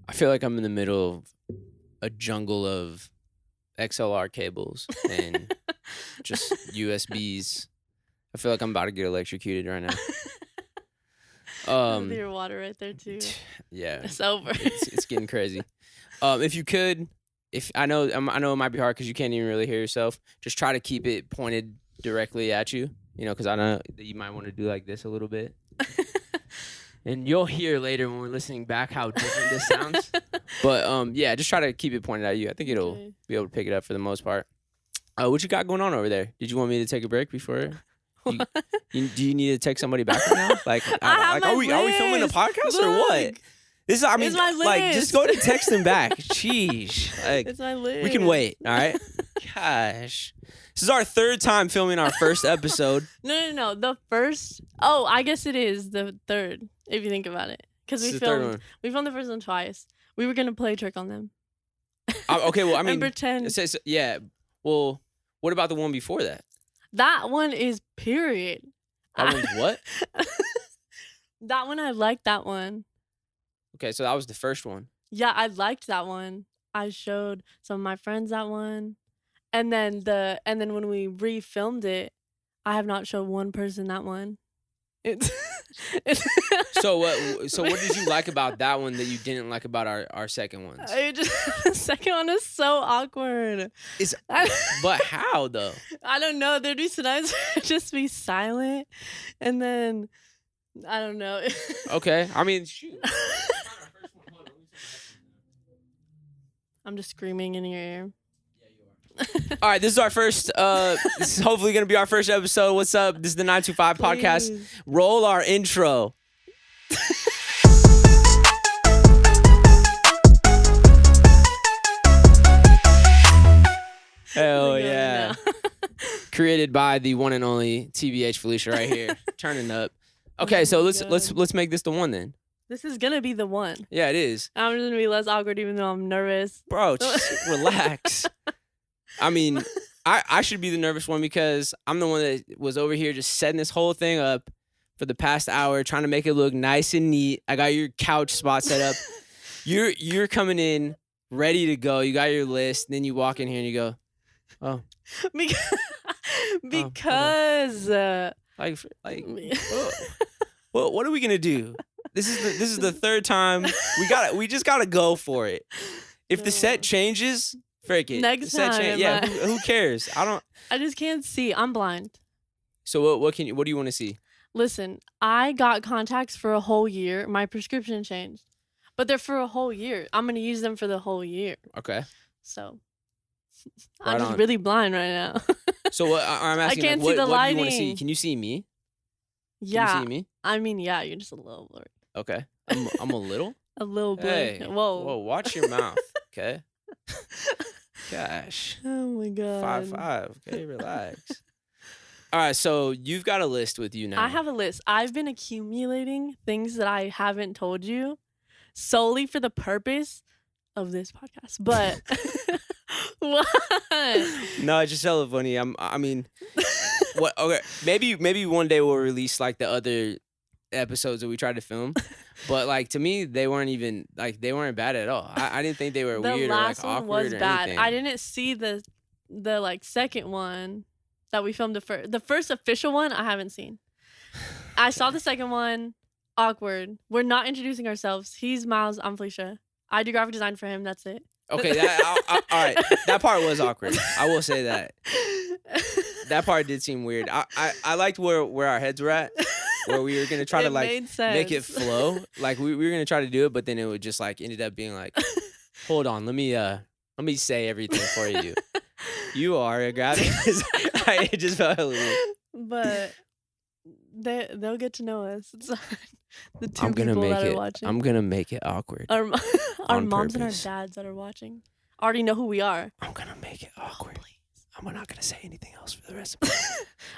I feel like I'm in the middle of a jungle of XLR cables and just USBs. I feel like I'm about to get electrocuted right now. With your water right there too. Yeah, It's over. it's getting crazy. If you could, I know it might be hard because you can't even really hear yourself. Just try to keep it pointed directly at you. You know, because I know that you might want to do like this a little bit. And you'll hear later when we're listening back how different this sounds. But yeah, just try to keep it pointed at you. I think it'll be able to pick it up for the most part. What you got going on over there? Did you want me to take a break before? Do you need to take somebody back right now? Like, are we filming a podcast or what? This is, I mean, like, just go to text them back. Sheesh. Like, it's my list. We can wait. All right. Gosh. This is our third time filming our first episode. No. The first. Oh, I guess it is the third, if you think about it. Because we filmed the first one twice. We were going to play trick on them. Okay, well, I mean. And pretend. Yeah. Well, what about the one before that? That one is period. That one's what? That one, I liked that one. Okay, so that was the first one. Yeah, I liked that one. I showed some of my friends that one. And then when we refilmed it, I have not showed one person that one. So what did you like about that one that you didn't like about our second ones? The second one is so awkward. But how though? I don't know. There'd be sometimes just be silent, and then I don't know. Okay, I mean, shoot. I'm just screaming in your ear. All right, this is our first. This is hopefully gonna be our first episode. What's up? This is the 925 podcast. Roll our intro. Hell yeah! Created by the one and only TBH Felisha right here, turning up. Okay, so let's make this the one then. This is gonna be the one. Yeah, it is. I'm just gonna be less awkward, even though I'm nervous. Bro, just relax. I mean, I should be the nervous one because I'm the one that was over here just setting this whole thing up for the past hour, trying to make it look nice and neat. I got your couch spot set up. You're coming in ready to go. You got your list. Then you walk in here and you go, oh. Because oh. Well, what are we gonna do? This is the third time we just gotta go for it. If the set changes, frick it. Next time, yeah. Who cares? I just can't see. I'm blind. So what do you want to see? Listen, I got contacts for a whole year. My prescription changed, but they're for a whole year. I'm gonna use them for the whole year. Okay. So I'm just really blind right now. So what I'm asking, I can't like, see the what lighting. do you want to see? Can you see me? Yeah. Can you see me? I mean, yeah, you're just a little blurry. Okay. I'm a little? A little blurry. Hey, Whoa, watch your mouth, okay? Gosh. Oh my god. 5'5". Okay, relax. All right, so you've got a list with you now. I have a list. I've been accumulating things that I haven't told you solely for the purpose of this podcast. But what? No, it's just hella funny. I mean, what? Okay, maybe one day we'll release like the other episodes that we tried to film, but like to me they weren't bad at all. I didn't think they were weird or like awkward one was or bad. anything. I didn't see the like second one that we filmed. The first official one I haven't seen. I saw the second one. Awkward. We're not introducing ourselves. He's Miles. I'm Felisha. I do graphic design for him. That's it. Okay, all right. That part was awkward. I will say that. That part did seem weird. I liked where our heads were at, where we were gonna try to like make it flow. Like we were gonna try to do it, but then it would just like ended up being like, hold on, let me say everything for you. You are a graphic designer. It just felt a little. But they'll get to know us. It's the two I'm gonna people make that it, are watching. I'm gonna make it awkward. Our moms and our purpose. dads that are watching already know who we are. I'm gonna make it awkward. Oh, I'm not gonna say anything else for the rest of it.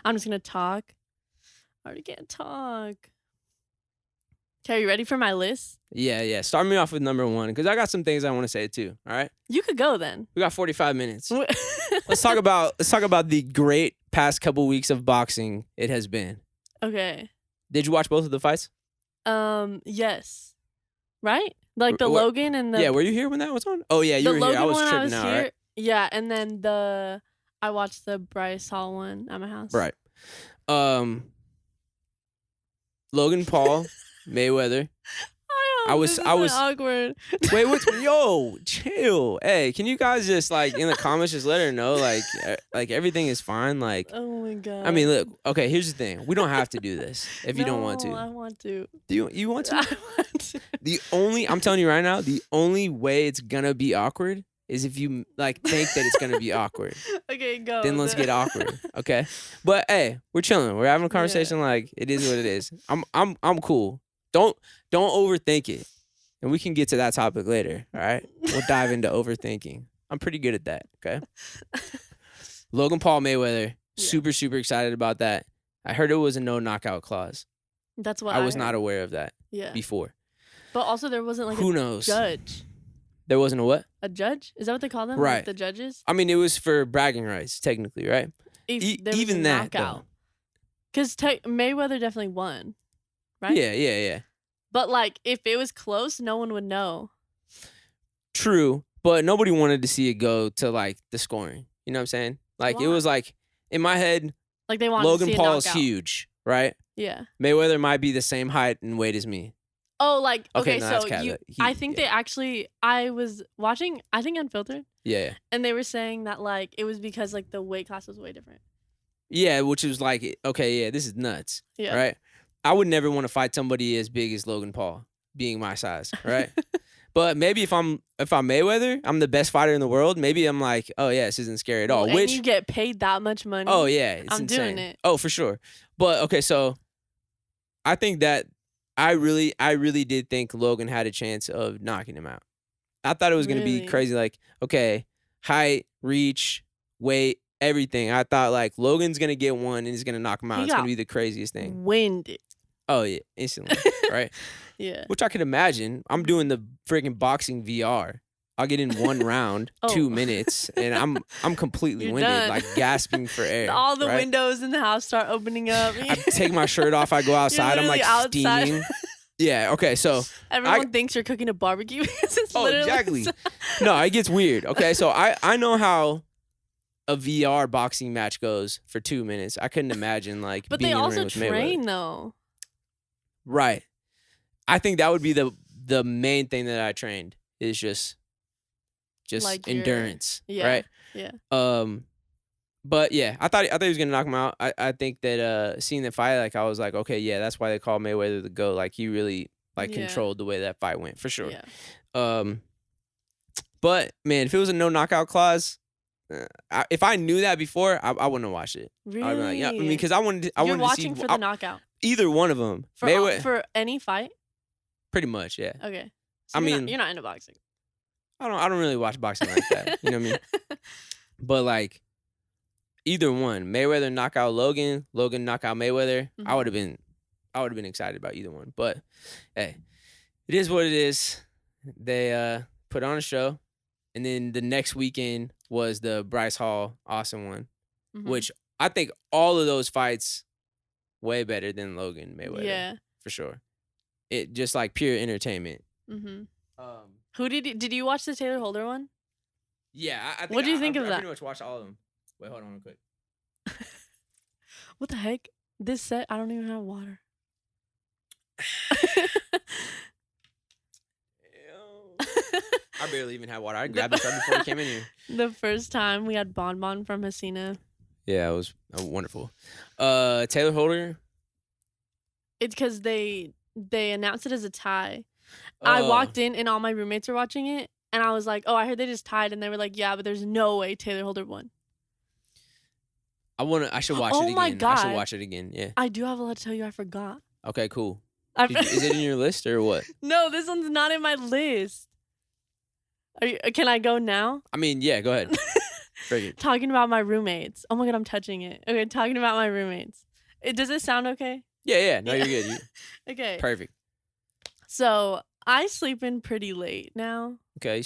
I'm just gonna talk. I already can't talk. Okay, are you ready for my list? Yeah. Start me off with number one because I got some things I want to say too. All right. You could go then. We got 45 minutes. Let's talk about the great past couple weeks of boxing it has been. Okay. Did you watch both of the fights? Yes. Right? Like the What- Logan and the Yeah, were you here when that was on? Oh yeah, you the were Logan here. I was one. I tripping was out, here. right? Yeah, and then I watched the Bryce Hall one at my house. Right. Logan Paul Mayweather. I was awkward. Wait, what's yo? Chill. Hey, can you guys just like in the comments just let her know like everything is fine? Like, Oh my god. I mean, look. Okay, here's the thing. We don't have to do this if you don't want No, to. I want to. Do you want to? I want to. I'm telling you right now, the only way it's gonna be awkward is if you like think that it's gonna be awkward. Okay, go. Then let's get awkward, okay? But hey, we're chilling. We're having a conversation like it is what it is. I'm cool. Don't overthink it. And we can get to that topic later, all right? We'll dive into overthinking. I'm pretty good at that, okay? Logan Paul Mayweather, super excited about that. I heard it was a no knockout clause. That's what I was heard. not aware of that Yeah. before. But also there wasn't like Who a knows? judge. There wasn't a what? A judge? Is that what they call them? Right. Like the judges? I mean, it was for bragging rights, technically, right? If there was even a that, knockout. Because Mayweather definitely won, right? Yeah. But like, if it was close, no one would know. True, but nobody wanted to see it go to like the scoring. You know what I'm saying? Like it Why? was like in my head, Like they wanted Logan to see Paul's a knockout. huge, right? Yeah. Mayweather might be the same height and weight as me. Oh, like Okay, okay, no, that's so cap. I think they actually. I was watching. I think Unfiltered, Yeah, and they were saying that like it was because like the weight class was way different. yeah, which was like, okay, yeah, this is nuts, Yeah. right? I would never want to fight somebody as big as Logan Paul, being my size, right? But maybe if I'm Mayweather, I'm the best fighter in the world. Maybe I'm like, oh yeah, this isn't scary at all. Well, Which and you get paid that much money. oh yeah, it's I'm insane. doing it. Oh for sure. But okay, so I think that I really did think Logan had a chance of knocking him out. I thought it was gonna be Really? crazy, like okay, height, reach, weight, everything. I thought like Logan's gonna get one and he's gonna knock him out. He It's gonna got be the craziest thing. Winded. Oh yeah, instantly, right? Yeah. Which I could imagine. I'm doing the freaking boxing VR. I'll get in one round, Oh. 2 minutes, and I'm completely You're winded, done. like gasping for air. All the right? windows in the house start opening up. I take my shirt off. I go outside. I'm like literally outside. steaming. Yeah. Okay. So. Everyone thinks you're cooking a barbecue. It's Oh, literally exactly. No, it gets weird. Okay. So I know how a VR boxing match goes for 2 minutes. I couldn't imagine like. But being they in a ring also with train Mayweather. though. Right. I think that would be the main thing that I trained is just Like your- endurance. Yeah. Right. Yeah. But yeah, I thought he was gonna knock him out. I think that seeing the fight, like I was like, okay, yeah, that's why they call Mayweather the GOAT. Like he really like Yeah. controlled the way that fight went for sure. Yeah. But man, if it was a no knockout clause, if I knew that before, I wouldn't have watched it. Really? I'd be like, yeah, I mean, because I wanted You're to see watching for the knockout. either one of them. For any fight? Pretty much, yeah. Okay. I you're mean- not, you're not into boxing. I don't really watch boxing like that. You know what I mean? But like either one, Mayweather knock out Logan, Logan knock out Mayweather, I Mhm. would have been excited about either one. But hey, it is what it is. They put on a show, and then the next weekend was the Bryce Hall Austin one, Mhm. which I think all of those fights way better than Logan Mayweather. Yeah. For sure. It just like pure entertainment. Mm-hmm. Who did you watch the Taylor Holder one? Yeah, I think What do you think of I that? pretty much watched all of them. Wait, hold on real quick. What the heck? This set, I don't even have water. I barely even had water. I grabbed this right before we came in here. The first time we had Bonbon from Hasina. Yeah, it was wonderful. Taylor Holder. It's because they announced it as a tie. I walked in and all my roommates were watching it, and I was like, "Oh, I heard they just tied," and they were like, "Yeah, but there's no way Taylor Holder won." I should watch it Oh again. my I should God. watch it again. Yeah. I do have a lot to tell you. I forgot. Okay, cool. I Is it in your list or what? No, this one's not in my list. Can I go now? I mean, yeah, go ahead. Break it. Talking about my roommates. Oh my God, I'm touching it. Okay, talking about my roommates. Does it sound okay? Yeah. No, you're good. Okay. Perfect. So I sleep in pretty late now. Okay.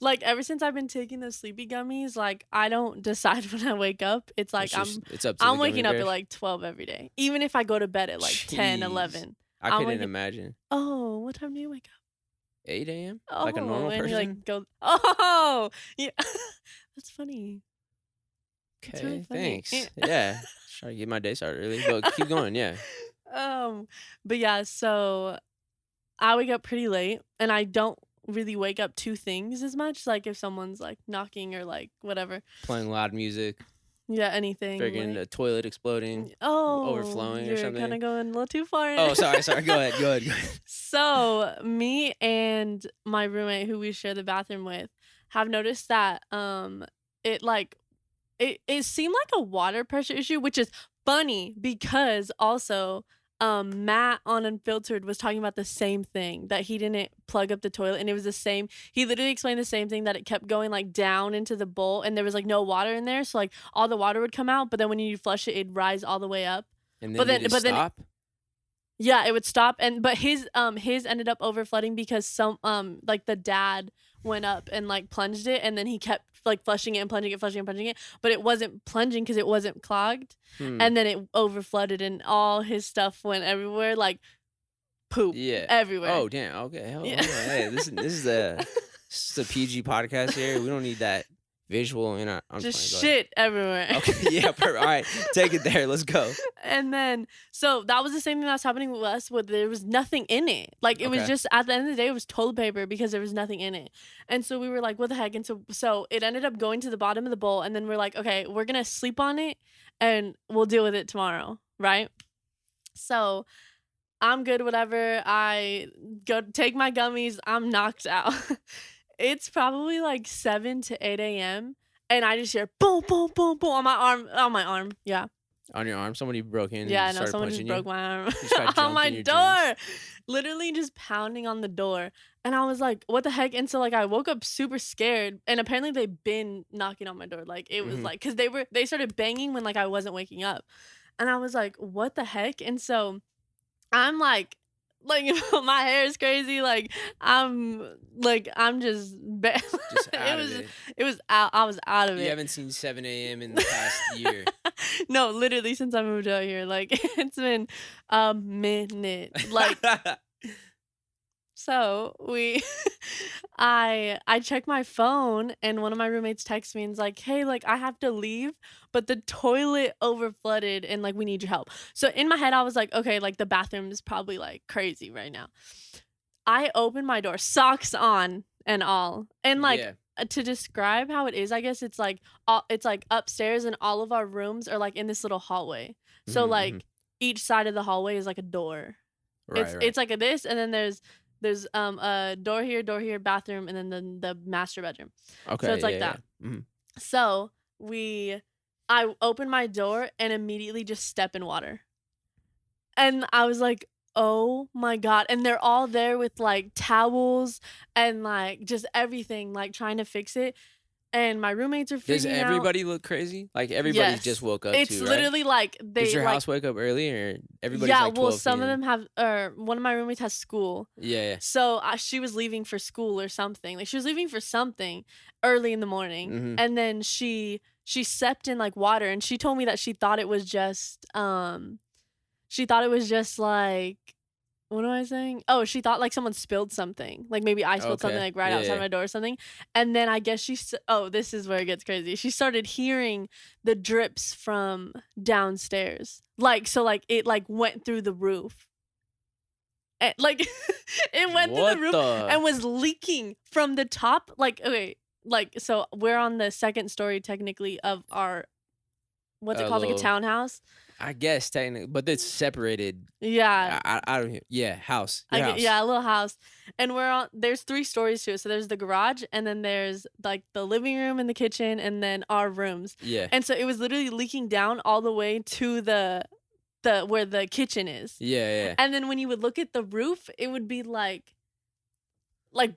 Like ever since I've been taking those sleepy gummies, like I don't decide when I wake up. It's like it's up to I'm the waking gummy up bears. at like 12 every day. Even if I go to bed at like 10, Jeez. 11. I I'm couldn't waking- imagine. Oh, what time do you wake up? 8 a.m. Oh, Like a normal and person. you like go. Oh, yeah, that's funny. It's really Okay, funny. thanks. Yeah, try to get my day started early, but keep going. Yeah. Um, but yeah, so I wake up pretty late, and I don't really wake up to things as much. Like if someone's like knocking or like whatever. Playing loud music, Yeah, anything. freaking the toilet exploding, Oh, overflowing or you're kind something. of going a little too far. Oh, sorry. Go ahead. So me and my roommate, who we share the bathroom with, have noticed that it like it seemed like a water pressure issue, which is funny because also Matt on Unfiltered was talking about the same thing, that he didn't plug up the toilet, and it was the same. He literally explained the same thing, that it kept going like down into the bowl and there was like no water in there, so like all the water would come out, but then when you flush it, it'd rise all the way up. And then But then- did it but then- stop? Yeah, it would stop, but his ended up over flooding because some like the dad went up and like plunged it, and then he kept like flushing it and plunging it, but it wasn't plunging because it wasn't clogged, and then it over flooded and all his stuff went everywhere, like poop everywhere. Oh damn. Okay. Hold Yeah. on. Hey, this is a PG podcast here. We don't need that visual. I'm Just playing, go ahead. shit everywhere. Okay. Yeah. Perfect. All right. Take it there. Let's go. And then, so that was the same thing that was happening with us, where there was nothing in it. Like, it was Okay. just, at the end of the day, it was toilet paper because there was nothing in it. And so we were like, what the heck? And so it ended up going to the bottom of the bowl. And then we're like, okay, we're going to sleep on it and we'll deal with it tomorrow. Right? So I'm good, whatever. I go take my gummies. I'm knocked out. It's probably like 7 to 8 a.m. And I just hear boom, boom, boom, boom on my arm. Yeah. On your arm, somebody broke in. Yeah, I and know. started Someone just punching broke you. my arm just got on jumped my in your door. dreams. Literally just pounding on the door. And I was like, what the heck? And so like I woke up super scared. And apparently they've been knocking on my door. Like it was like, because they started banging when like I wasn't waking up. And I was like, what the heck? And so I'm like my hair is crazy. Like I'm just Just out of it. it was out. I was out of it. You haven't seen 7 a.m. in the past year. No, literally since I moved out here, like it's been a minute. Like so I check my phone and one of my roommates texts me and is like, hey, like I have to leave, but the toilet over flooded and like we need your help. So in my head I was like, okay, like the bathroom is probably like crazy right now. I open my door, socks on and all, and like Yeah. to describe how it is, I guess it's like upstairs and all of our rooms are like in this little hallway. So like each side of the hallway is like a door. Right. It's like this, and then there's a door here, bathroom, and then the master bedroom. Okay. So it's like that. So I open my door and immediately just step in water. And I was like, oh my God. And they're all there with like towels and like just everything, like trying to fix it. And my roommates are freaking Does out. everybody look crazy? Like everybody Yes. just woke up It's too, right? literally like they Does your like, house wake up early or everybody's yeah, like 12 well, some of p.m.? them have, one of my roommates has school. Yeah. So she was leaving for school or something. Like she was leaving for something early in the morning, and then she stepped in like water, and she told me that she thought it was just like, what am I saying? Oh, she thought like someone spilled something, like maybe I spilled something like right outside my door or something. And then I guess this is where it gets crazy. She started hearing the drips from downstairs, like so like it like went through the roof. And, like it went through the roof and was leaking from the top. Like, okay, like so we're on the second story technically of our, what's it called, like a townhouse. I guess technically, but it's separated. Yeah. I don't. Yeah, house. Your house. Yeah, a little house. And there's 3 stories to it. So there's the garage, and then there's like the living room and the kitchen, and then our rooms. Yeah. And so it was literally leaking down all the way to the where the kitchen is. Yeah. And then when you would look at the roof, it would be like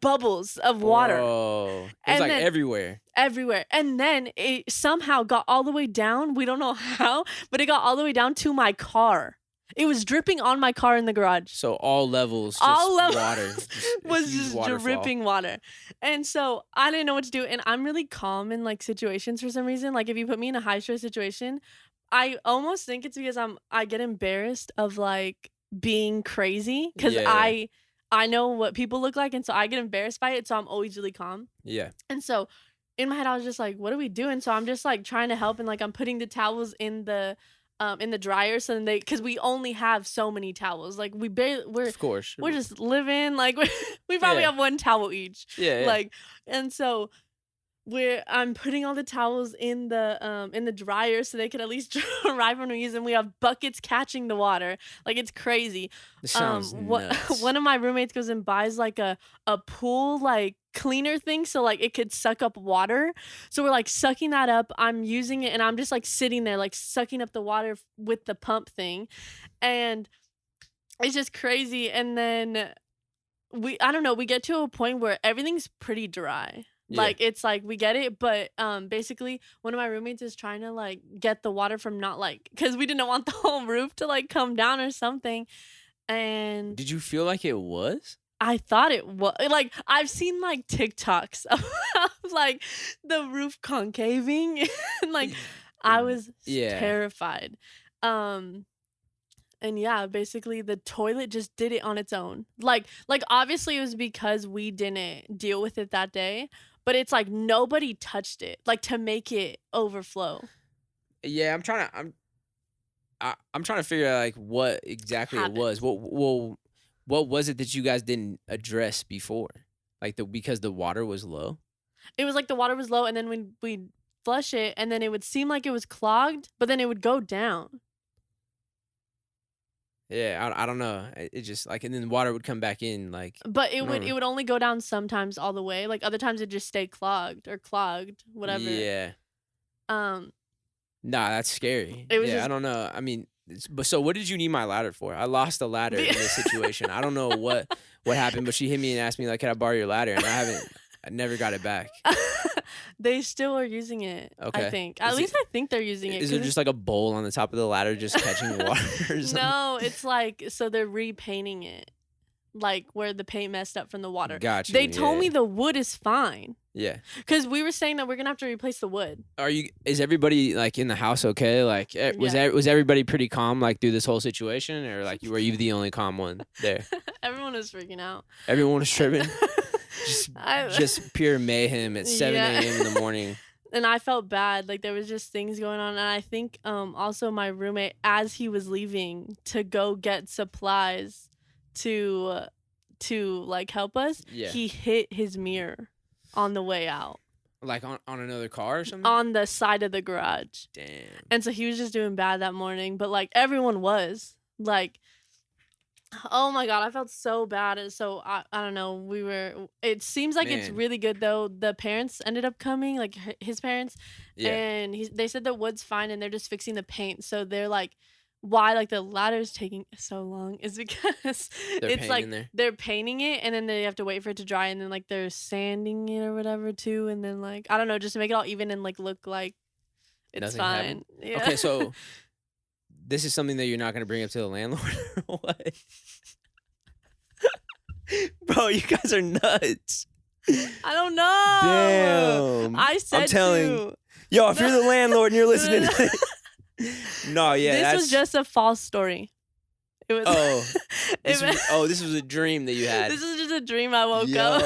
bubbles of water. Oh, it was like everywhere. And then it somehow got all the way down. We don't know how, but it got all the way down to my car. It was dripping on my car in the garage. So all levels, water. Was just dripping water. And so I didn't know what to do. And I'm really calm in like situations for some reason. Like if you put me in a high stress situation, I almost think it's because I get embarrassed of like being crazy because I know what people look like, and so I get embarrassed by it, so I'm always really calm. Yeah. And so in my head, I was just like, what are we doing? So I'm just like trying to help, and like I'm putting the towels in the dryer, so then because we only have so many towels. Like Of course. we're just living like we probably Yeah. have one towel each. Yeah. Like, and so I'm putting all the towels in the dryer so they could at least dry when we use them. We have buckets catching the water. Like, it's crazy. This sounds nuts. One of my roommates goes and buys like a pool like cleaner thing, so like it could suck up water. So we're like sucking that up. I'm using it, and I'm just like sitting there like sucking up the water with the pump thing, and it's just crazy. And then I don't know, we get to a point where everything's pretty dry. Yeah. Like, it's like we get it, but basically one of my roommates is trying to like get the water from not like, because we didn't want the whole roof to like come down or something. And Did you feel like it was? I thought it was like, I've seen like TikToks of like the roof concaving and like I was terrified. And yeah, basically the toilet just did it on its own. Like obviously it was because we didn't deal with it that day, but it's like nobody touched it like to make it overflow. Yeah, I'm trying to figure out like what exactly it was. What was it that you guys didn't address before? Like because the water was low? It was like the water was low, and then when we'd flush it, and then it would seem like it was clogged, but then it would go down. Yeah, I don't know. It just like, and then the water would come back in like. But it would only go down sometimes all the way. Like other times it'd just stay clogged, whatever. Yeah. Nah, that's scary. It was I don't know. I mean, but so what did you need my ladder for? I lost a ladder in this situation. I don't know what happened, but she hit me and asked me like, "Can I borrow your ladder?" And I never got it back. They still are using it. Okay. I think. At least I think they're using it. Is there just like a bowl on the top of the ladder just catching water or something? No, it's like, so they're repainting it. Like where the paint messed up from the water. Gotcha. They told me the wood is fine. Yeah. Because we were saying that we're gonna have to replace the wood. Is everybody like in the house okay? Like was everybody pretty calm like through this whole situation, or like were you the only calm one there? Everyone was freaking out. Everyone was tripping. Just pure mayhem at 7 a.m. in the morning. And I felt bad. Like there was just things going on. And I think also my roommate, as he was leaving to go get supplies to like help us, he hit his mirror on the way out. Like on another car or something? On the side of the garage. Damn. And so he was just doing bad that morning. But like everyone was. Like, oh my God, I felt so bad. And so I don't know. It seems like it's really good though. The parents ended up coming, like his parents, and they said the wood's fine and they're just fixing the paint. So they're like, why like the ladder's taking so long is because it's like they're painting it and then they have to wait for it to dry, and then like they're sanding it or whatever too, and then like I don't know, just to make it all even and like look like it's fine. Yeah. Okay, so this is something that you're not going to bring up to the landlord or what? Bro, you guys are nuts. I don't know. Damn. I said I'm telling yo, if you're the landlord and you're listening to no, this was just a false story. It was this was a dream that you had. This was just a dream I woke up.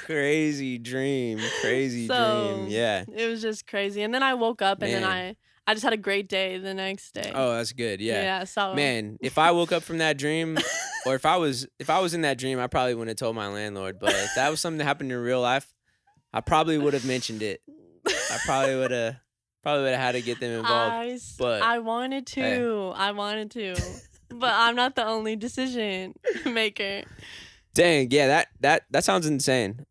Crazy dream. Dream. Yeah. It was just crazy. And then I woke up and then I just had a great day the next day. Oh, that's good. Yeah. Yeah. So man, if I woke up from that dream, or if I was in that dream, I probably wouldn't have told my landlord. But if that was something that happened in real life, I probably would have mentioned it. I probably would have had to get them involved. But I wanted to. Hey. I wanted to. But I'm not the only decision maker. Dang, yeah, that sounds insane.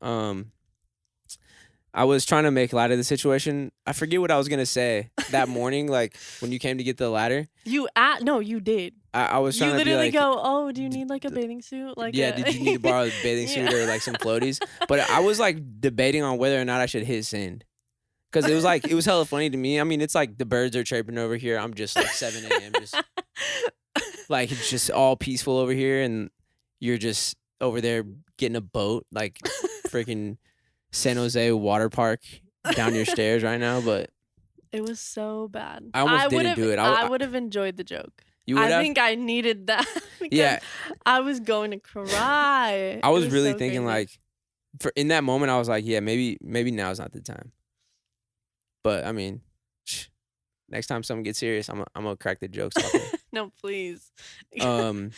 I was trying to make light of the situation. I forget what I was gonna say that morning, like when you came to get the ladder. No, you did. I was trying to be like, go, oh, do you need like a bathing suit? Like, did you need to borrow a bathing suit or like some floaties? But I was like debating on whether or not I should hit send. Cause it was hella funny to me. I mean, it's like the birds are chirping over here. I'm just like 7 a.m. just like it's just all peaceful over here, and you're just over there getting a boat, like freaking San Jose water park down your stairs right now. But it was so bad. I almost didn't do it. I would have enjoyed the joke. You would I have? think I needed that because Yeah. I was going to cry. I It was really so thinking crazy. like, in that moment, I was like, yeah, maybe now's not the time. But I mean, next time something gets serious, I'm gonna crack the jokes off it. No, please. Um,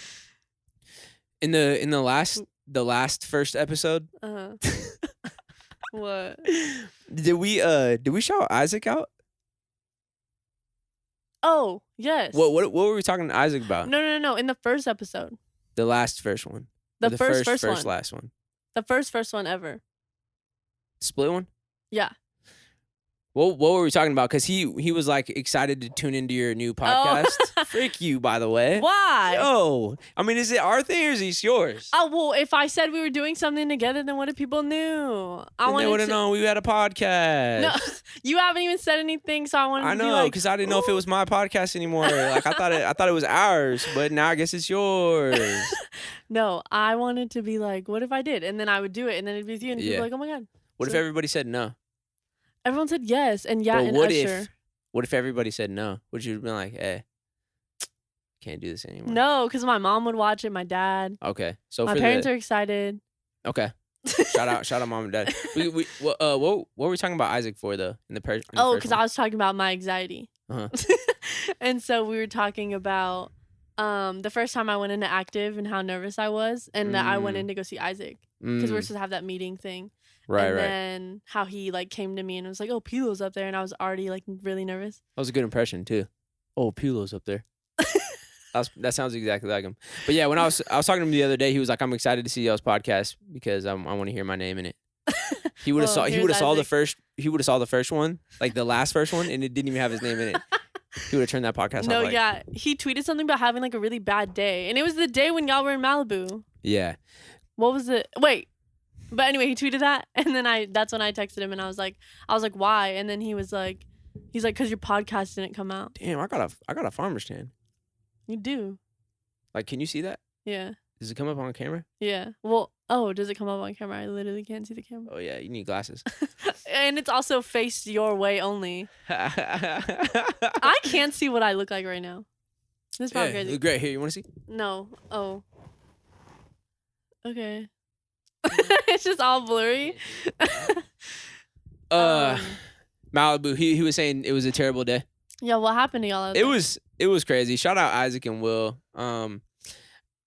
in the last first episode, Uh-huh. What? did we shout Isaac out? Oh, yes. What were we talking to Isaac about? No. In the first episode. The first one. Or The first one. last one. The first one ever. Split one? Yeah. What were we talking about? Because he was like excited to tune into your new podcast. Oh. Frick you, by the way. Why? Yo, I mean, is it our thing or is it yours? Oh, well, if I said we were doing something together, then what if people knew? They would have known we had a podcast. No, you haven't even said anything, so I wanted to be like, because I didn't know if it was my podcast anymore. Like I thought it was ours, but now I guess it's yours. No, I wanted to be like, what if I did? And then I would do it, and then it'd be with you, and people Yeah. were like, oh my God. What if everybody said no? Everyone said yes, and yeah, But and Usher. what if everybody said no? Would you have been like, hey, can't do this anymore? No, because my mom would watch it, my dad. Okay, so My parents are excited. Okay. Shout out, mom and dad. What were we talking about Isaac for though? Oh, because I was talking about my anxiety. Uh-huh. And so we were talking about the first time I went into active and how nervous I was, and that I went in to go see Isaac because we're supposed to have that meeting thing. Right. And then how he like came to me and was like, "Oh, Pilo's up there," and I was already like really nervous. That was a good impression too. Oh, Pilo's up there. That sounds exactly like him. But yeah, when I was talking to him the other day, he was like, "I'm excited to see y'all's podcast because I want to hear my name in it." He would have saw the first one, like the last first one, and it didn't even have his name in it. He would have turned that podcast No, off. Like, yeah, he tweeted something about having like a really bad day, and it was the day when y'all were in Malibu. Yeah. What was it? Wait. But anyway, he tweeted that, and then that's when I texted him, and I was like, why? And then he's like, because your podcast didn't come out. Damn, I got a farmer's tan. You do. Like, can you see that? Yeah. Does it come up on camera? Yeah. Well, oh, does it come up on camera? I literally can't see the camera. Oh yeah, you need glasses. And it's also faced your way only. I can't see what I look like right now. This is probably Yeah, crazy. great. Here, you want to see? No. Oh. Okay. It's just all blurry. Malibu. He was saying it was a terrible day. Yeah, what happened to y'all out there? It was crazy. Shout out Isaac and Will.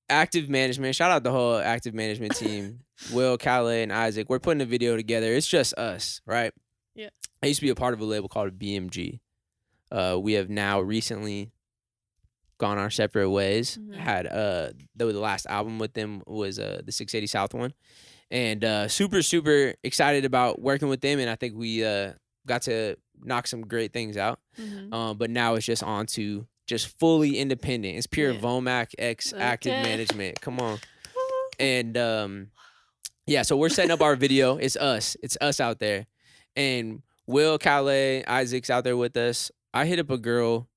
Active management. Shout out the whole active management team. Will, Calais, and Isaac. We're putting a video together. It's just us, right? Yeah. I used to be a part of a label called BMG. We have now recently gone our separate ways. Mhm. Had the last album with them was the 680 South one. And super, super excited about working with them. And I think we got to knock some great things out. Mhm. But now it's just on to just fully independent. It's pure Yeah. Vomac X active Okay. management. Come on. And yeah, so we're setting up our video. It's us out there. And Will, Calais, Isaac's out there with us. I hit up a girl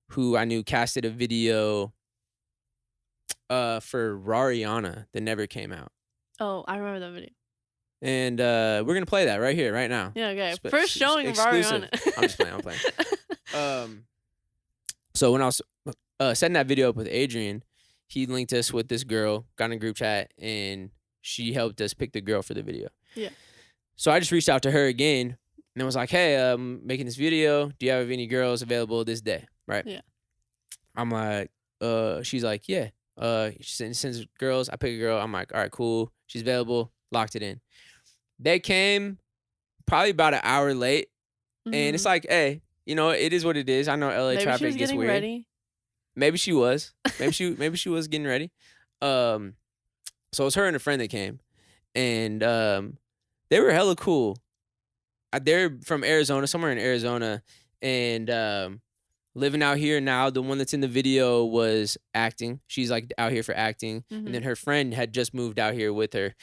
who I knew casted a video for Rariana that never came out. Oh, I remember that video. And we're gonna play that right here, right now. Yeah, okay. Spe- First showing of exclusive. Ariana. I'm just playing. So when I was setting that video up with Adrian, he linked us with this girl, got in a group chat, and she helped us pick the girl for the video. Yeah. So I just reached out to her again and was like, "Hey, I'm making this video. Do you have any girls available this day?" Right? Yeah. I'm like, she's like, "Yeah." She sends girls. I pick a girl. I'm like, "All right, cool. She's available." Locked it in. They came probably about an hour late, and it's like, hey, you know, it is what it is. I know LA Maybe she traffic was gets getting weird. ready. Maybe she was. Maybe she was getting ready. So it was her and a friend that came, and they were hella cool. They're from Arizona, somewhere in Arizona, and living out here now. The one that's in the video was acting. She's like out here for acting, and then her friend had just moved out here with her.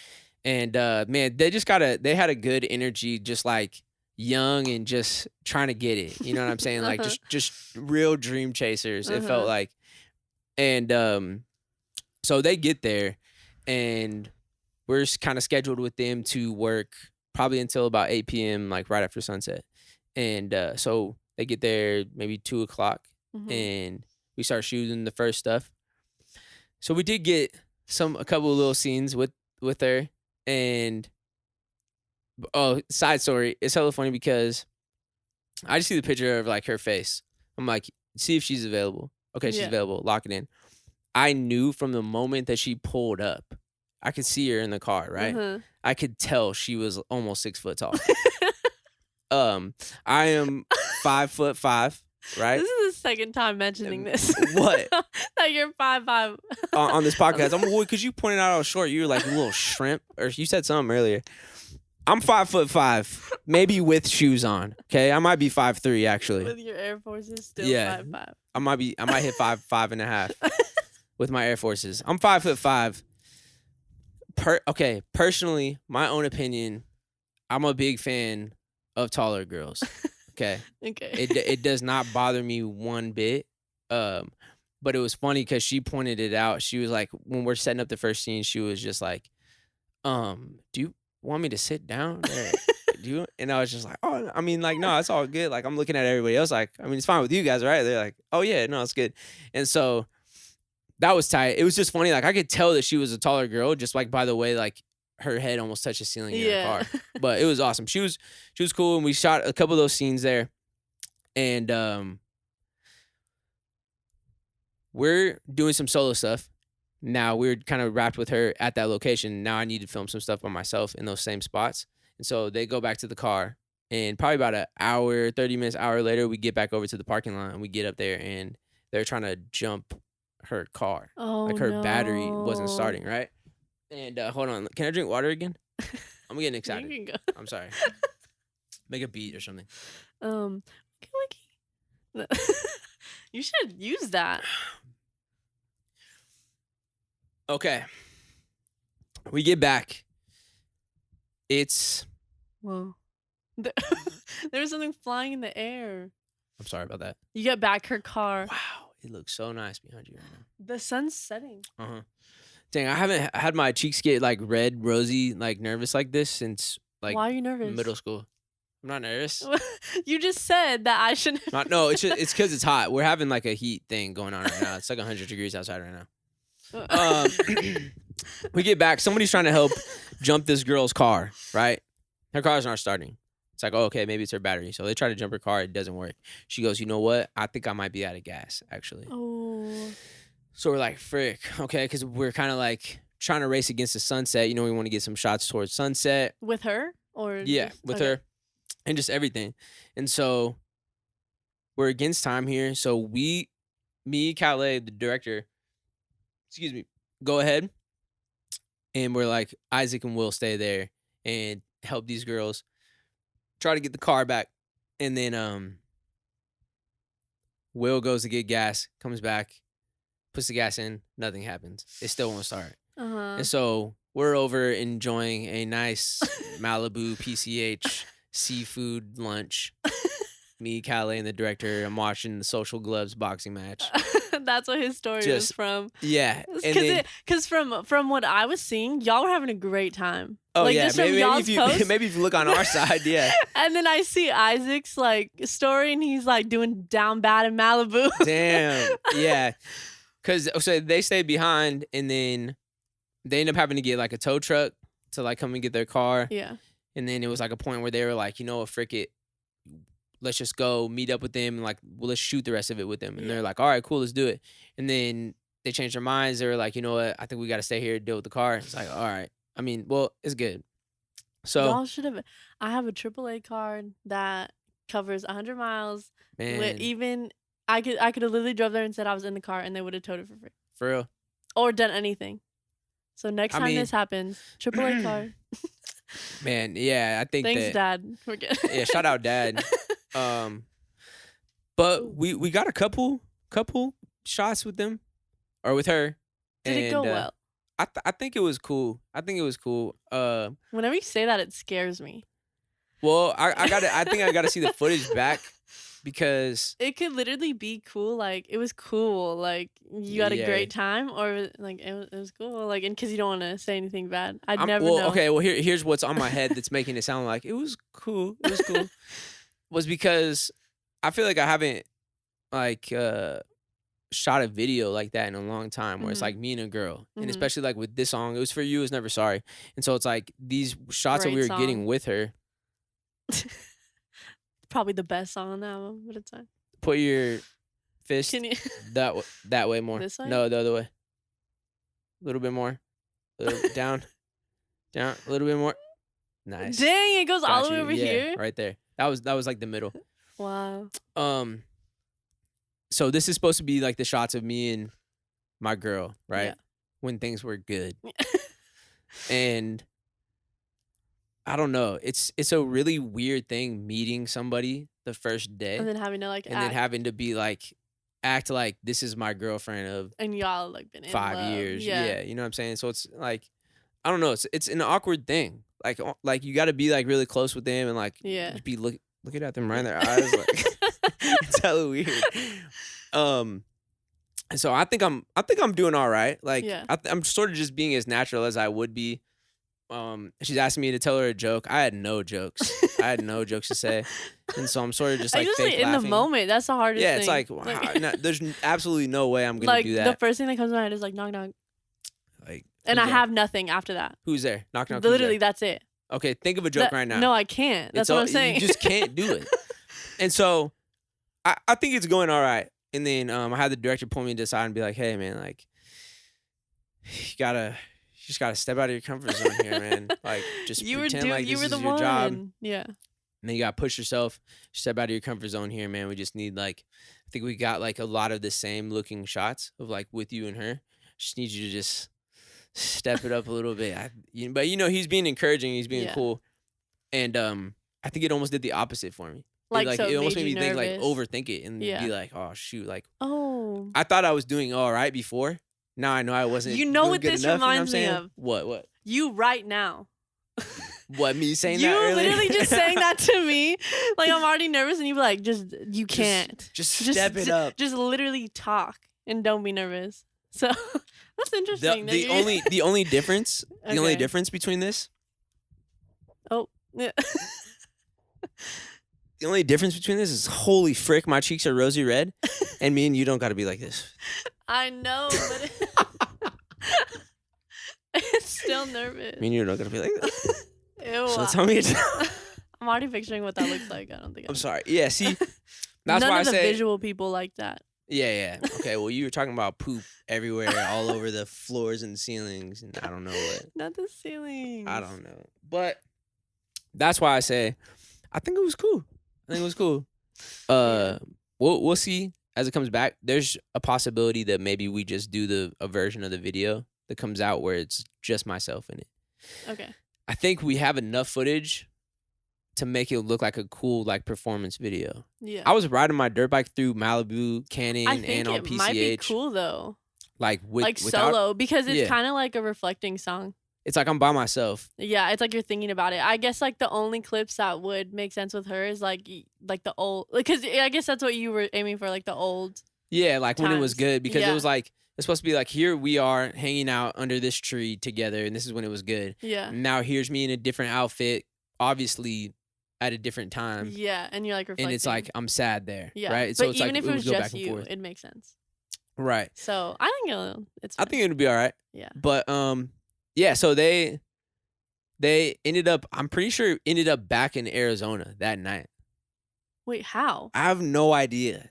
And man, they had a good energy, just like young and just trying to get it. You know what I'm saying? Like just real dream chasers. It felt like. And so they get there, and we're kind of scheduled with them to work probably until about 8 p.m., like right after sunset. And so they get there maybe 2 o'clock, and we start shooting the first stuff. So we did get a couple of little scenes with her. And side story, it's hella funny because I just see the picture of like her face. I'm like, see if she's available. Okay, she's available. Lock it in. I knew from the moment that she pulled up, I could see her in the car, right? I could tell she was almost 6 foot tall. I am 5'5", right? This is the second time mentioning this. What? That you're 5'5". On this podcast. I'm boy, because you pointed out I was short. You were like a little shrimp, or you said something earlier. I'm 5'5", maybe with shoes on. Okay, I might be 5'3" actually. With your Air Forces still 5'5". I might hit 5'5.5" with my Air Forces. I'm 5'5". Okay, personally, my own opinion, I'm a big fan of taller girls. Okay. Okay. It does not bother me one bit. But it was funny because she pointed it out. She was like, when we're setting up the first scene, she was just like, do you want me to sit down? And I was just like, oh, I mean, like, no, it's all good. Like, I'm looking at everybody else like, I mean, it's fine with you guys, right? They're like, oh yeah, no, it's good. And so that was tight. It was just funny. Like, I could tell that she was a taller girl just like by the way, like, her head almost touched the ceiling in her car. But it was awesome. She was cool, and we shot a couple of those scenes there. And we're doing some solo stuff. Now we're kind of wrapped with her at that location. Now I need to film some stuff by myself in those same spots. And so they go back to the car, and probably about an hour, 30 minutes, hour later, we get back over to the parking lot, and we get up there, and they're trying to jump her car. Oh, like her battery wasn't starting, right? And hold on, can I drink water again? I'm getting excited. You can go. I'm sorry. Make a beat or something. You should use that. Okay. We get back. It's... Whoa. There was something flying in the air. I'm sorry about that. You get back her car. Wow. It looks so nice behind you right now. The sun's setting. Uh-huh. Dang, I haven't had my cheeks get like red, rosy, like nervous like this since like Why are you nervous? middle school. I'm not nervous. You just said that I shouldn't. No, it's because it's hot. We're having like a heat thing going on right now. It's like 100 degrees outside right now. We get back. Somebody's trying to help jump this girl's car, right? Her car's not starting. It's like, oh, okay, maybe it's her battery. So they try to jump her car. It doesn't work. She goes, you know what? I think I might be out of gas, actually. Oh. So we're like, frick, okay, because we're kind of like trying to race against the sunset. You know, we want to get some shots towards sunset. With her? Or yeah, with her. And just everything. And so we're against time here. So me, Calais, the director, excuse me, go ahead. And we're like, Isaac and Will stay there and help these girls try to get the car back. And then Will goes to get gas, comes back, puts the gas in, nothing happens. It still won't start. And so we're over enjoying a nice Malibu PCH seafood lunch. Me, Calais, and the director. I'm watching the Social Gloves boxing match. That's what his story was from. Yeah. Because from what I was seeing, y'all were having a great time. Oh, like, yeah. Maybe if you look on our side, yeah. And then I see Isaac's like story, and he's like doing down bad in Malibu. Damn. Yeah. Because so they stayed behind, and then they end up having to get like a tow truck to like come and get their car. Yeah. And then it was like a point where they were like, you know what, frick it. Let's just go meet up with them and like, well, let's shoot the rest of it with them. And they're like, all right, cool, let's do it. And then they changed their minds. They were like, you know what? I think we got to stay here and deal with the car. It's like, all right. I mean, well, it's good. So y'all should have. I have a AAA card that covers 100 miles. Man, With even I could have literally drove there and said I was in the car, and they would have towed it for free. For real. Or done anything. So next time this happens, AAA card. Man, yeah, I think Thanks, Dad. We're good. Yeah, shout out, Dad. But we got a couple shots with them, or with her. Did it go well? I think it was cool. Whenever you say that, it scares me. Well, I think I gotta see the footage back, because it could literally be cool. Like, it was cool. Like, you had a great time, or like it was cool. Like, and because you don't want to say anything bad, I'd never know. Okay, well here's what's on my head that's making it sound like it was cool. It was cool. Was because I feel like I haven't like shot a video like that in a long time where it's Mhm. like me and a girl. And Mhm. especially like with this song, it was For You Is Never Sorry. And so it's like these shots that we Great were getting song. with her. Probably the best song on the album, but it's fine. Put your fist Can you that way more. This way? No, the other way. A little bit more. A little down. Down. A little bit more. Nice. Dang, it goes all Got the way you. over Yeah, here. right there. That was like the middle. Wow. So this is supposed to be like the shots of me and my girl, right? Yeah. When things were good. And I don't know. It's a really weird thing meeting somebody the first day And then having to like and then having to be like act like this is my girlfriend of and y'all like been in 5 love. years. Yeah. Yeah, you know what I'm saying? So it's like I don't know, it's an awkward thing. Like you got to be like really close with them and like Yeah. just be looking at them right in their eyes like it's hella weird. So I think I'm doing all right. Like Yeah. I'm sort of just being as natural as I would be. She's asking me to tell her a joke. I had no jokes. I had no jokes to say, and so I'm sort of just like Usually fake in laughing. the moment, that's the hardest Yeah, thing. it's like, wow, there's absolutely no way I'm gonna like do the that. first thing that comes to my head is like knock knock, Like, and who's I there? have nothing after that. Who's there? Knock knock. Who's Literally, there? that's it. Okay, think of a joke right now. No, I can't. That's what I'm saying. You just can't do it. And so, I think it's going all right. And then I had the director pull me to the side and be like, "Hey, man, like, you just gotta step out of your comfort zone here, man. Like, just pretend like this is your job. Yeah. And then you gotta push yourself, step out of your comfort zone here, man. We just need like, I think we got like a lot of the same looking shots of like with you and her. Just need you to just step it up a little bit. But he's being encouraging, he's being cool, and I think it almost did the opposite for me. Like, so it almost made me think nervous. like overthink it and be like, oh shoot, like oh, I thought I was doing all right before. Now I know I wasn't. You know doing what good this enough, reminds you know me what I'm saying? of? What? you right now. What, me saying You that earlier? literally just saying that to me. Like I'm already nervous, and you be like, you can't. Just step it up. Just literally talk and don't be nervous. So that's interesting. The only difference, the only Okay. difference between this, Oh. Yeah. the only difference between this is holy frick, my cheeks are rosy red, and me and you don't got to be like this. I know, but it's still nervous. Me and you don't got to be like this. Ew. So tell me. I'm already picturing what that looks like. I don't think I'm sorry. Yeah, see, that's None why I of the say. visual people like that. Yeah. Okay, well, you were talking about poop everywhere, all over the floors and ceilings, and I don't know what. Not the ceilings. I don't know. But that's why I say I think it was cool. We'll see as it comes back. There's a possibility that maybe we just do a version of the video that comes out where it's just myself in it. Okay. I think we have enough footage to make it look like a cool like performance video. Yeah. I was riding my dirt bike through Malibu, Canyon, I think and on it PCH. might be cool though. Like Like without, solo, because it's Yeah. kind of like a reflecting song. It's like I'm by myself. Yeah, it's like you're thinking about it. I guess like the only clips that would make sense with her is like the old, because I guess that's what you were aiming for, like the old. Yeah, like when it was Times. good, because Yeah. it was like it's supposed to be like here we are hanging out under this tree together, and this is when it was good. Yeah. Now here's me in a different outfit, obviously at a different time, Yeah, and you're like reflecting. and it's like I'm sad there, yeah, right? But So it's even like if it was would go back just and you, forth. it makes sense. Right. So I think it's. I Fine. think it'll be all right. Yeah. But yeah. So they ended up. I'm pretty sure ended up back in Arizona that night. Wait, how? I have no idea.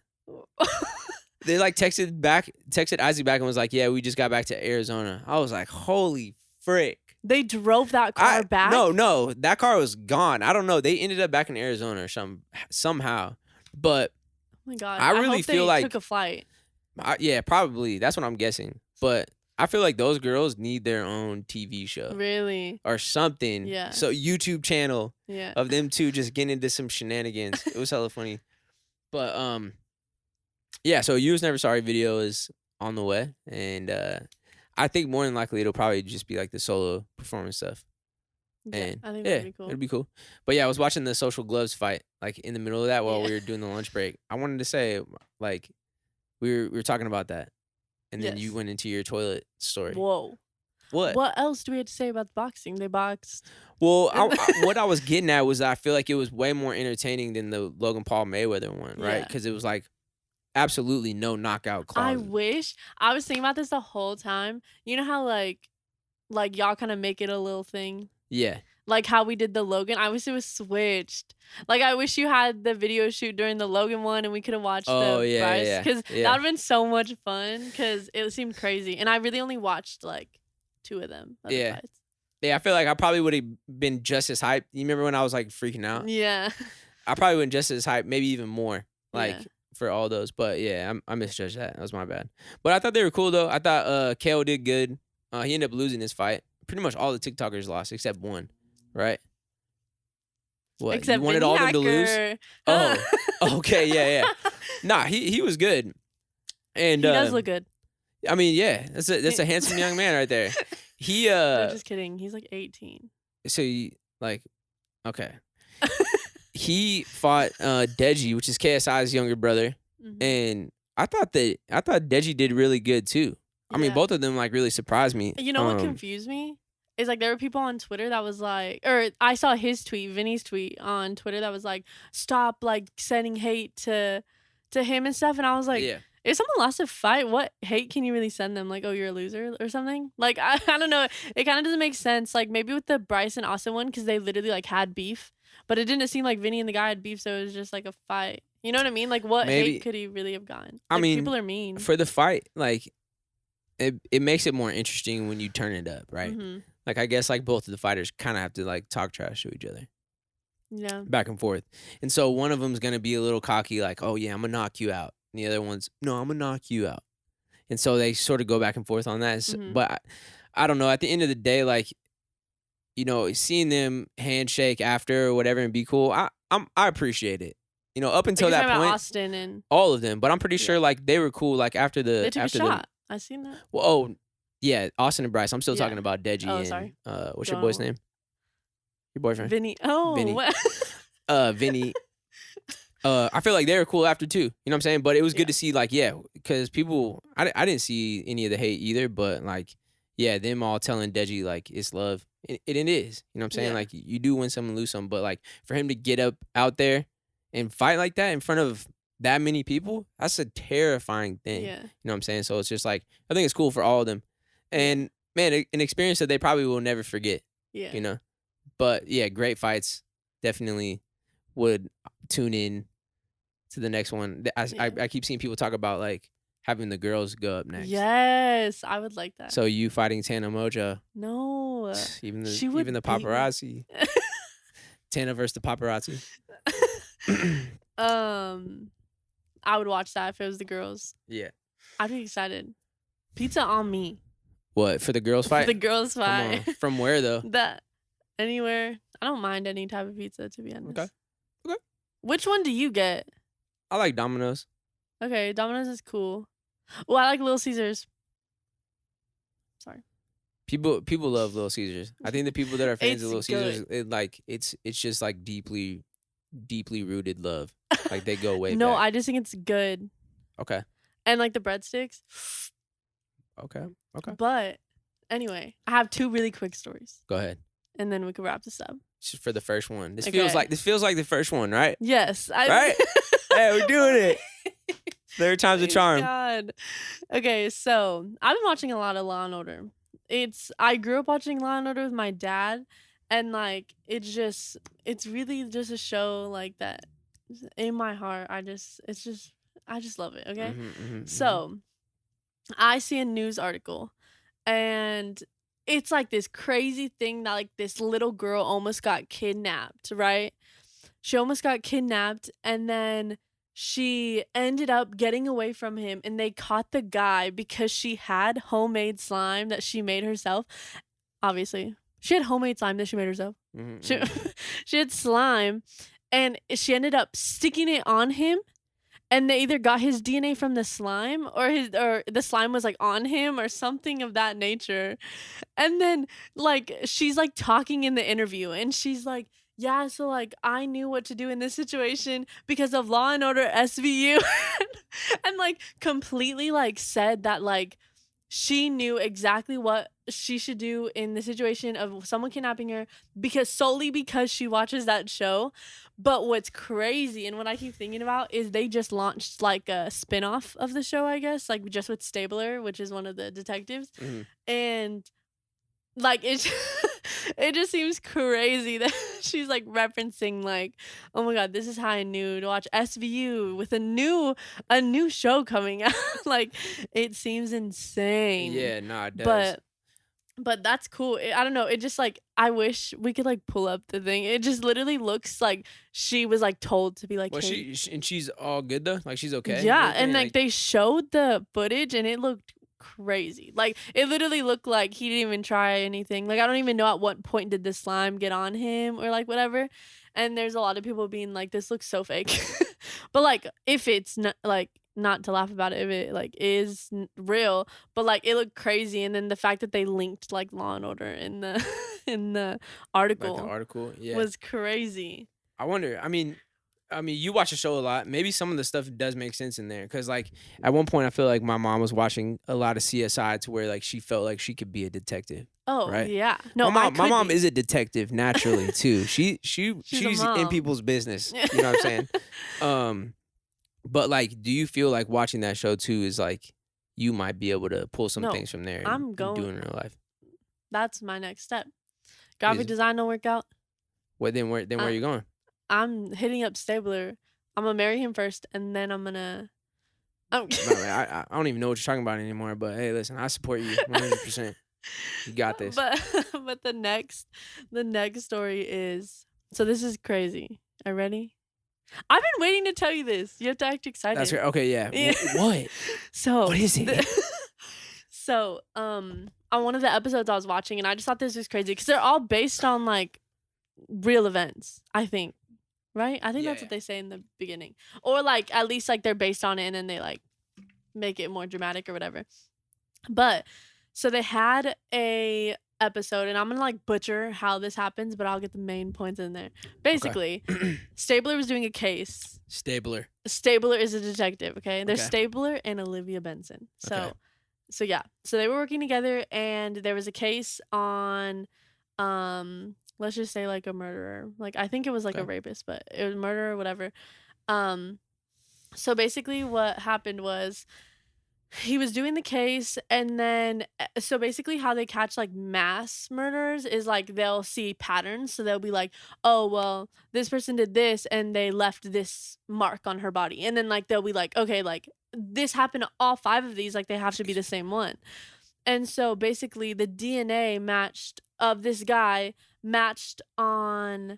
They like texted Isaac back and was like, "Yeah, we just got back to Arizona." I was like, "Holy frick!" They drove that car back. No, that car was gone. I don't know. They ended up back in Arizona or somehow. But Oh my god! I really hope feel they like- took a flight. yeah, probably that's what I'm guessing. But I feel like those girls need their own TV show Really? or something. Yeah. So YouTube channel Yeah. of them two just getting into some shenanigans. It was hella funny. But yeah. So You Was Never Sorry video is on the way, and I think more than likely it'll probably just be like the solo performance stuff. And I think yeah, that'd be cool. it'd be cool. But yeah, I was watching the Social Gloves fight like in the middle of that while we were doing the lunch break. I wanted to say like we were talking about that, and then you Yes. went into your toilet story. Whoa. What? What else do we have to say about the boxing? They boxed. Well, what I was getting at was I feel like it was way more entertaining than the Logan Paul Mayweather one, right? Yeah. Because it was like absolutely no knockout I clauses. wish. I was thinking about this the whole time. You know how like y'all kind of make it a little thing, Yeah. like how we did the Logan. I wish it was switched. Like I wish you had the video shoot during the Logan one, and we could have watched Oh the yeah, Bryce, yeah, because that yeah. would have been so much fun. Because it seemed crazy, and I really only watched like 2 of them. Other Yeah. fights. Yeah, I feel like I probably would have been just as hyped. You remember when I was like freaking out? Yeah. I probably went just as hyped, maybe even more, like Yeah. for all those. But yeah, I misjudged that. That was my bad. But I thought they were cool though. I thought KO did good. He ended up losing his fight. Pretty much all the TikTokers lost except one, right? What? Except you wanted Vinny all them to lose? Hacker. Oh, okay, yeah. Nah, he was good. And He does look good. I mean, yeah, that's a handsome young man right there. He No, just kidding. He's like 18. so you like okay. He fought Deji, which is KSI's younger brother, Mhm. and I thought Deji did really good too. I mean, Yeah. both of them like really surprised me. You know what confused me? Is like there were people on Twitter that was like, or I saw his tweet, Vinny's tweet on Twitter that was like, stop like sending hate to him and stuff. And I was like, Yeah. if someone lost a fight, what hate can you really send them? Like, oh, you're a loser or something? Like, I don't know. It kind of doesn't make sense. Like maybe with the Bryce and Austin one, because they literally like had beef, but it didn't seem like Vinny and the guy had beef, so it was just like a fight. You know what I mean? Like what Maybe- hate could he really have gotten? I Like, mean, people are mean. For the fight, like it makes it more interesting when you turn it up, right? Mhm. Like I guess like both of the fighters kind of have to like talk trash to each other. Yeah. Back and forth. And so one of them's going to be a little cocky like, "Oh yeah, I'm going to knock you out." And the other one's, "No, I'm going to knock you out." And so they sort of go back and forth on that. Mhm. But I don't know, at the end of the day, like, you know, seeing them handshake after or whatever and be cool, I appreciate it. You know, up until Like, you're that talking about point, Austin and all of them, but I'm pretty Yeah. sure like they were cool like after the they took a after shot. I seen that. Well, oh, yeah, Austin and Bryce. I'm still Yeah. talking about Deji Oh, and sorry. what's your boy's Don't- name? Your boyfriend? Vinny. Oh, Vinny. what? Vinny. I feel like they were cool after too. You know what I'm saying? But it was Yeah. good to see, like, yeah, because people, I didn't see any of the hate either, but like, yeah, them all telling Deji like it's love. It is. You know what I'm saying? Yeah. Like you do win some and lose some, but like for him to get up out there and fight like that in front of that many people, that's a terrifying thing. Yeah. You know what I'm saying? So it's just like I think it's cool for all of them, and man, an experience that they probably will never forget. Yeah. You know, but yeah, great fights. Definitely would tune in to the next one. I keep seeing people talk about like having the girls go up next. Yes, I would like that. So you fighting Tana Moja, no. even She would the beat me. paparazzi. Tana versus the paparazzi. I would watch that if it was the girls. Yeah. I'd be excited. Pizza on me. What for the girls fight? The girls Come fight. on. From where though? That anywhere. I don't mind any type of pizza, to be honest. Okay. Which one do you get? I like Domino's. Okay, Domino's is cool. Well, I like Little Caesars. Sorry. People love Little Caesars. I think the people that are fans of It's Little Caesars, it's just like deeply rooted love. Like they go way No, back. I just think it's good. Okay. And like the breadsticks. Okay. But anyway, I have 2 really quick stories, Go ahead. and then we can wrap this up. Just for the first one. This Okay. feels like the first one, right? Yes. Right? Hey, we're doing it. Third time's a Thank charm. God. Okay, so I've been watching a lot of Law and Order. I grew up watching Law and Order with my dad, and like it's really just a show like that. In my heart, I just love it. Okay. So, I see a news article, and it's like this crazy thing that like this little girl almost got kidnapped, right? She almost got kidnapped, and then she ended up getting away from him, and they caught the guy because she had homemade slime that she made herself. Obviously, she had homemade slime that she made herself. She had slime, and she ended up sticking it on him, and they either got his DNA from the slime or the slime was like on him or something of that nature. And then like she's like talking in the interview, and she's like, yeah, so like I knew what to do in this situation because of Law and Order SVU. And like completely like said that like she knew exactly what she should do in the situation of someone kidnapping her solely because she watches that show. But what's crazy and what I keep thinking about is they just launched like a spin-off of the show, I guess, like just with Stabler, which is one of the detectives. And like it just seems crazy that she's like referencing like, oh my god, this is how I knew to watch SVU with a new show coming out. Like it seems insane. Yeah, nah, it does. But that's cool. I don't know. It just like I wish we could like pull up the thing. It just literally looks like she was like told to be like, Well, hey. and she's all good though. Like she's okay. Yeah, and like they showed the footage and it looked crazy. Like it literally looked like he didn't even try anything. Like I don't even know at what point did the slime get on him or like whatever. And there's a lot of people being like, this looks so fake. But like if it's not like not to laugh about it if it like is real, but like it looked crazy. And then the fact that they linked like Law and Order in the in the article, like the article, yeah, was crazy. I wonder. I mean, you watch the show a lot. Maybe some of the stuff does make sense in there. Because, like, at one point, I feel like my mom was watching a lot of CSI to where, like, she felt like she could be a detective. Oh, right? Yeah. No, my mom is a detective naturally, too. She's in people's business. You know what I'm saying? But, like, do you feel like watching that show, too, is, like, you might be able to pull some things from there and do in real life? That's my next step. Graphic design don't work out. Well, then where are you going? I'm hitting up Stabler. I'm gonna marry him first, and then I'm gonna. I don't even know what you're talking about anymore. But hey, listen, I support you 100%. You got this. But the next story is, so this is crazy. Are you ready? I've been waiting to tell you this. You have to act excited. That's right. Okay, yeah. What? So what is it? So on one of the episodes I was watching, and I just thought this was crazy because they're all based on like real events, I think. Right? I think that's what they say in the beginning. Or like at least like they're based on it and then they like make it more dramatic or whatever. But so they had a episode, and I'm gonna like butcher how this happens, but I'll get the main points in there. Basically, Stabler was doing a case. Stabler is a detective, okay? There's Stabler and Olivia Benson. So yeah. So they were working together, and there was a case on let's just say like a murderer. Like I think it was like a rapist, but it was murder or whatever. So basically what happened was he was doing the case, and then so basically how they catch like mass murderers is like they'll see patterns. So they'll be like, oh well, this person did this and they left this mark on her body, and then like they'll be like, okay, like this happened to all 5 of these, like they have to be the same one. And so basically the DNA matched of this guy matched on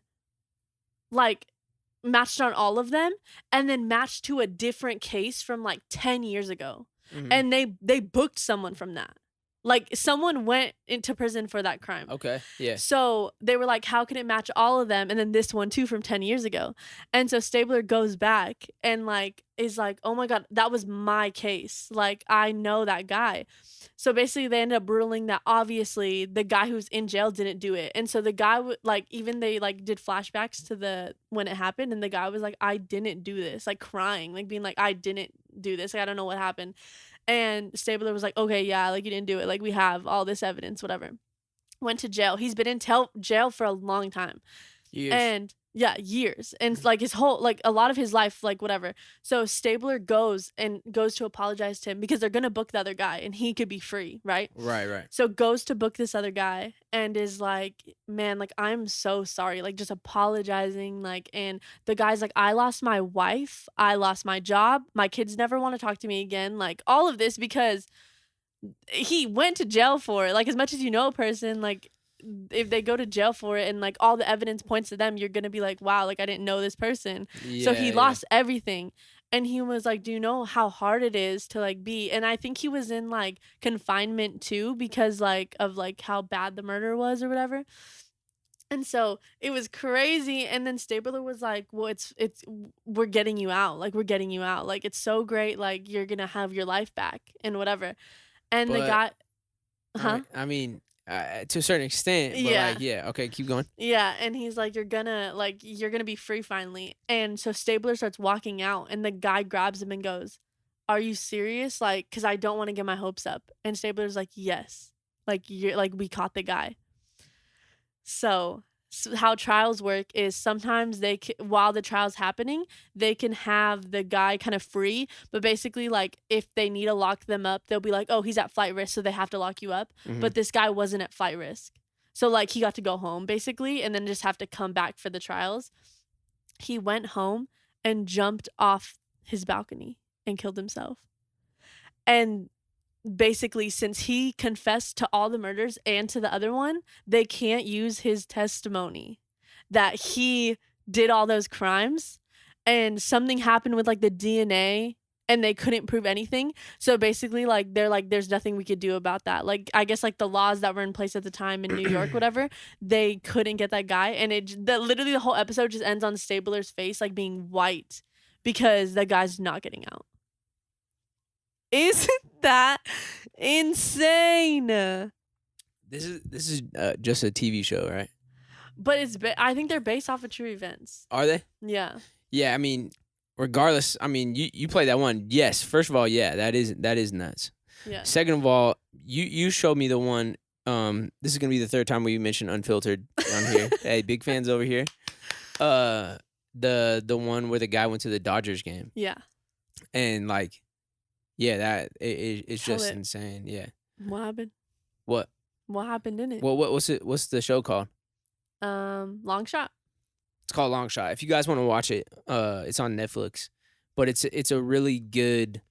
all of them, and then matched to a different case from like 10 years ago. And they booked someone from that. Like someone went into prison for that crime. Okay. Yeah. So they were like, how can it match all of them? And then this one too from 10 years ago. And so Stabler goes back and like is like, oh my God, that was my case. Like I know that guy. So basically they ended up ruling that obviously the guy who's in jail didn't do it. And so the guy like even they like did flashbacks to the when it happened, and the guy was like, I didn't do this, like crying, like being like, I didn't do this, like I don't know what happened. And Stabler was like, okay, yeah, like you didn't do it, like we have all this evidence, whatever. Went to jail. He's been in jail for a long time. Years. And yeah, years. And like his whole, like a lot of his life, like whatever. So Stabler goes to apologize to him because they're going to book the other guy and he could be free, right? Right. So goes to book this other guy and is like, man, like I'm so sorry, like just apologizing. Like, and the guy's like, I lost my wife, I lost my job, my kids never want to talk to me again. Like all of this because he went to jail for it. Like as much as you know a person, like if they go to jail for it and like all the evidence points to them, you're gonna be like, wow, like I didn't know this person. So he lost everything. And he was like, do you know how hard it is to like be? And I think he was in like confinement too because like of like how bad the murder was or whatever. And so it was crazy. And then Stabler was like, well, it's we're getting you out, like it's so great, like you're gonna have your life back and whatever. And the guy I mean to a certain extent, but like, yeah, okay, keep going. Yeah, and he's like, you're gonna be free finally. And so Stabler starts walking out, and the guy grabs him and goes, are you serious? Like, because I don't want to get my hopes up. And Stabler's like, yes, like you're like, we caught the guy. So how trials work is sometimes while the trial's happening, they can have the guy kind of free, but basically like if they need to lock them up, they'll be like, oh, he's at flight risk, so they have to lock you up. But this guy wasn't at flight risk, so like he got to go home basically and then just have to come back for the trials. He went home and jumped off his balcony and killed himself. And basically, since he confessed to all the murders and to the other one, they can't use his testimony that he did all those crimes. And something happened with like the DNA and they couldn't prove anything. So basically, like they're like, there's nothing we could do about that. Like I guess like the laws that were in place at the time in New York, whatever, they couldn't get that guy. And literally the whole episode just ends on Stabler's face like being white because the guy's not getting out. Isn't that insane? This is just a TV show, right? But I think they're based off of true events. Are they? Yeah. Yeah, I mean, regardless, I mean, you play that one. Yes, first of all, yeah, that is nuts. Yeah. Second of all, you showed me the one. This is gonna be the third time we mentioned Unfiltered on here. Hey, big fans over here. The one where the guy went to the Dodgers game. Yeah. And like, yeah, that it's Tell just it. insane. Yeah. What happened? What? What happened in it? Well, what's the show called? Long Shot. It's called Long Shot. If you guys want to watch it, it's on Netflix. But it's a really good,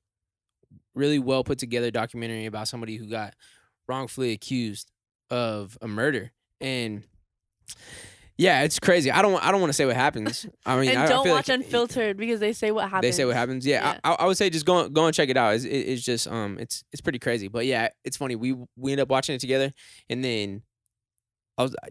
really well put together documentary about somebody who got wrongfully accused of a murder. And yeah, it's crazy. I don't want to say what happens. I mean, and don't I feel watch like Unfiltered because they say what happens. They say what happens. Yeah. I would say just go and check it out. It's just it's pretty crazy. But yeah, it's funny. We ended up watching it together, and then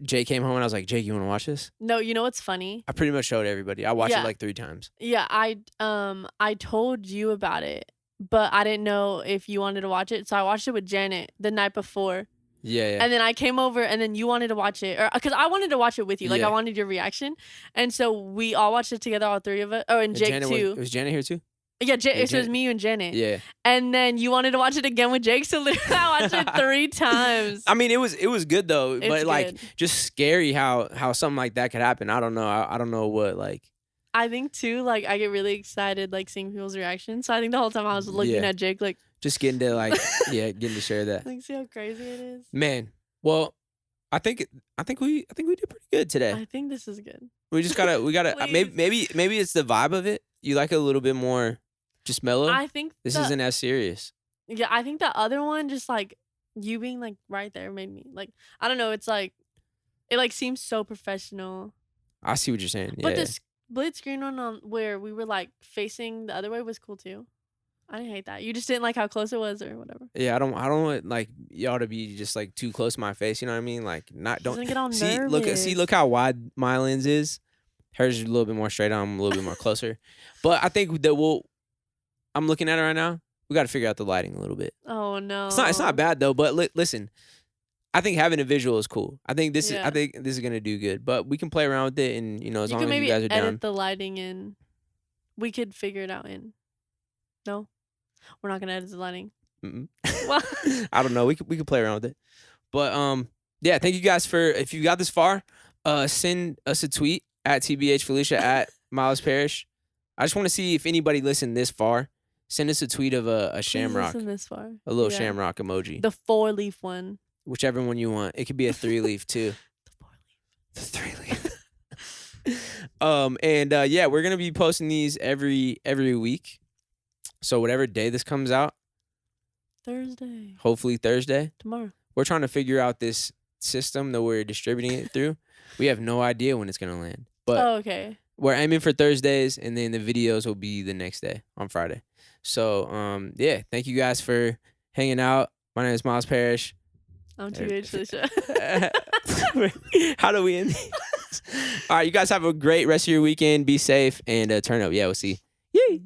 Jay came home and I was like, Jake, you want to watch this? No, you know what's funny? I pretty much showed everybody. I watched Yeah. it like 3 times. Yeah, I told you about it, but I didn't know if you wanted to watch it, so I watched it with Janet the night before. Yeah. And then I came over, and then you wanted to watch it, or because I wanted to watch it with you, like Yeah. I wanted your reaction, and so we all watched it together, all 3 of us. Oh, and Jake Janet too. Was Janet here too? Yeah, so it was Janet- me, you, and Janet. Yeah. And then you wanted to watch it again with Jake, so literally I watched it 3 times. I mean, it was good though, It's but like good. just scary how something like that could happen. I don't know. I don't know what like. I think too, like I get really excited like seeing people's reactions. So I think the whole time I was looking Yeah. at Jake like Just getting to like getting to share that. like see how crazy it is. Man, well, I think we did pretty good today. I think this is good. We gotta Please. maybe it's the vibe of it. You like it a little bit more just mellow. I think This isn't as serious. Yeah, I think the other one just like you being like right there made me like I don't know, it's like it like seems so professional. I see what you're saying. Yeah. But the split screen one on where we were like facing the other way was cool too. I didn't hate that. You just didn't like how close it was or whatever. Yeah, I don't want like y'all to be just like too close to my face. You know what I mean? Like not She's gonna get all see nervous. look how wide my lens is. Hers is a little bit more straight on. I'm a little bit more closer. But I think that I'm looking at it right now. We got to figure out the lighting a little bit. Oh no. It's not bad though. But listen, I think having a visual is cool. I think this Yeah. is gonna do good. But we can play around with it, and as You long could as maybe you guys are edit down. the lighting in. We could figure it out in. No, we're not gonna edit the lighting. Mm-mm. Well, I don't know. We could play around with it. But yeah, thank you guys for if you got this far, send us a tweet at TBH Felisha at Miles Parrish. I just want to see if anybody listened this far. Send us a tweet of a please shamrock, listen this far. a little Yeah. shamrock emoji, The 4-leaf one. whichever one you want. It could be a 3-leaf too. The 4-leaf. The 3-leaf. And yeah, we're gonna be posting these every week. So whatever day this comes out, Thursday. hopefully Thursday. Tomorrow. We're trying to figure out this system that we're distributing it through. We have no idea when it's gonna land, but Oh, okay. we're aiming for Thursdays, and then the videos will be the next day on Friday. So yeah, thank you guys for hanging out. My name is Miles Parrish. I'm TBH Felisha. How do we end these? All right, you guys have a great rest of your weekend. Be safe and turn up. Yeah, we'll see. Yay.